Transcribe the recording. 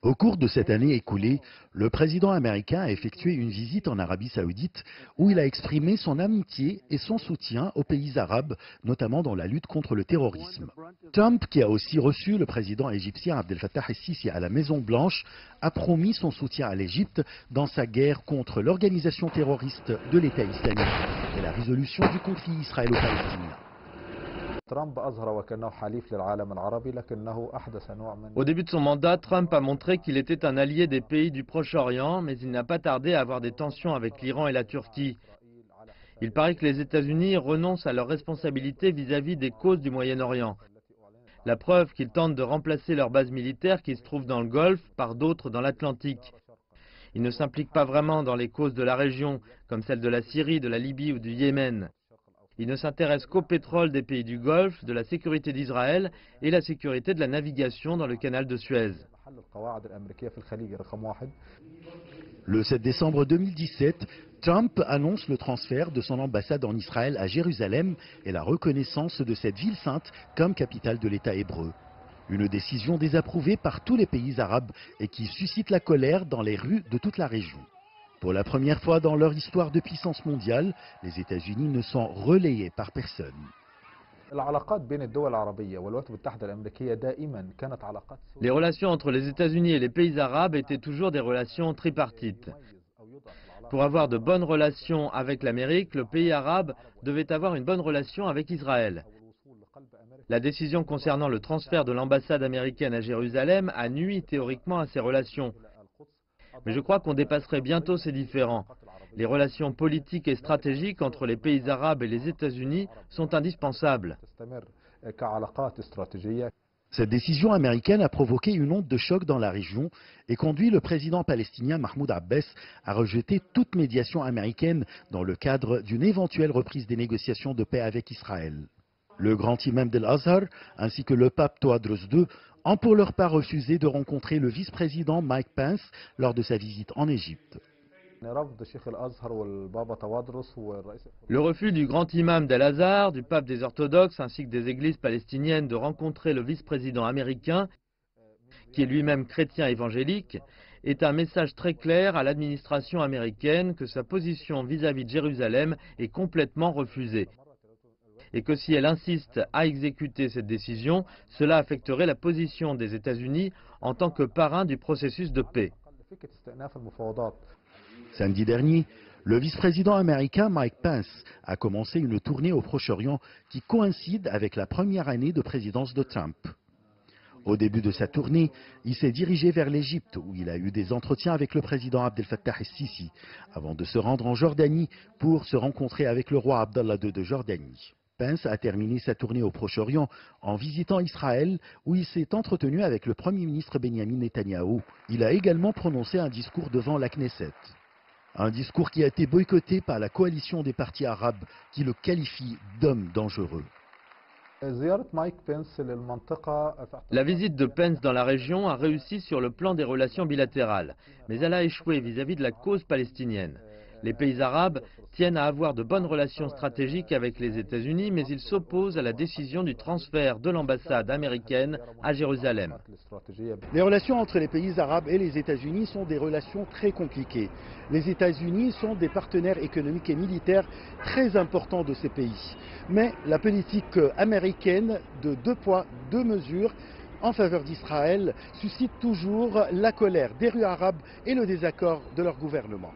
Au cours de cette année écoulée, le président américain a effectué une visite en Arabie Saoudite où il a exprimé son amitié et son soutien aux pays arabes, notamment dans la lutte contre le terrorisme. Trump, qui a aussi reçu le président égyptien Abdel Fattah el-Sisi à la Maison-Blanche, a promis son soutien à l'Égypte dans sa guerre contre l'organisation terroriste de l'État islamique et la résolution du conflit israélo-palestinien. Au début de son mandat, Trump a montré qu'il était un allié des pays du Proche-Orient, mais il n'a pas tardé à avoir des tensions avec l'Iran et la Turquie. Il paraît que les États-Unis renoncent à leurs responsabilités vis-à-vis des causes du Moyen-Orient. La preuve qu'ils tentent de remplacer leurs bases militaires qui se trouvent dans le Golfe par d'autres dans l'Atlantique. Ils ne s'impliquent pas vraiment dans les causes de la région, comme celles de la Syrie, de la Libye ou du Yémen. Il ne s'intéresse qu'au pétrole des pays du Golfe, de la sécurité d'Israël et la sécurité de la navigation dans le canal de Suez. Le 7 décembre 2017, Trump annonce le transfert de son ambassade en Israël à Jérusalem et la reconnaissance de cette ville sainte comme capitale de l'État hébreu. Une décision désapprouvée par tous les pays arabes et qui suscite la colère dans les rues de toute la région. Pour la première fois dans leur histoire de puissance mondiale, les États-Unis ne sont relayés par personne. Les relations entre les États-Unis et les pays arabes étaient toujours des relations tripartites. Pour avoir de bonnes relations avec l'Amérique, le pays arabe devait avoir une bonne relation avec Israël. La décision concernant le transfert de l'ambassade américaine à Jérusalem a nui théoriquement à ces relations. Mais je crois qu'on dépasserait bientôt ces différends. Les relations politiques et stratégiques entre les pays arabes et les États-Unis sont indispensables. Cette décision américaine a provoqué une onde de choc dans la région et conduit le président palestinien Mahmoud Abbas à rejeter toute médiation américaine dans le cadre d'une éventuelle reprise des négociations de paix avec Israël. Le grand imam d'Al-Azhar ainsi que le pape Théodore II ont pour leur part refusé de rencontrer le vice-président Mike Pence lors de sa visite en Égypte. Le refus du grand imam d'Al-Azhar, du pape des orthodoxes ainsi que des églises palestiniennes de rencontrer le vice-président américain, qui est lui-même chrétien évangélique, est un message très clair à l'administration américaine que sa position vis-à-vis de Jérusalem est complètement refusée. Et que si elle insiste à exécuter cette décision, cela affecterait la position des États-Unis en tant que parrain du processus de paix. Samedi dernier, le vice-président américain Mike Pence a commencé une tournée au Proche-Orient qui coïncide avec la première année de présidence de Trump. Au début de sa tournée, il s'est dirigé vers l'Égypte où il a eu des entretiens avec le président Abdel Fattah el-Sisi avant de se rendre en Jordanie pour se rencontrer avec le roi Abdallah II de Jordanie. Pence a terminé sa tournée au Proche-Orient en visitant Israël où il s'est entretenu avec le Premier ministre Benjamin Netanyahou. Il a également prononcé un discours devant la Knesset. Un discours qui a été boycotté par la coalition des partis arabes qui le qualifie d'homme dangereux. La visite de Pence dans la région a réussi sur le plan des relations bilatérales, mais elle a échoué vis-à-vis de la cause palestinienne. Les pays arabes tiennent à avoir de bonnes relations stratégiques avec les États-Unis, mais ils s'opposent à la décision du transfert de l'ambassade américaine à Jérusalem. Les relations entre les pays arabes et les États-Unis sont des relations très compliquées. Les États-Unis sont des partenaires économiques et militaires très importants de ces pays. Mais la politique américaine de deux poids, deux mesures en faveur d'Israël suscite toujours la colère des rues arabes et le désaccord de leur gouvernement.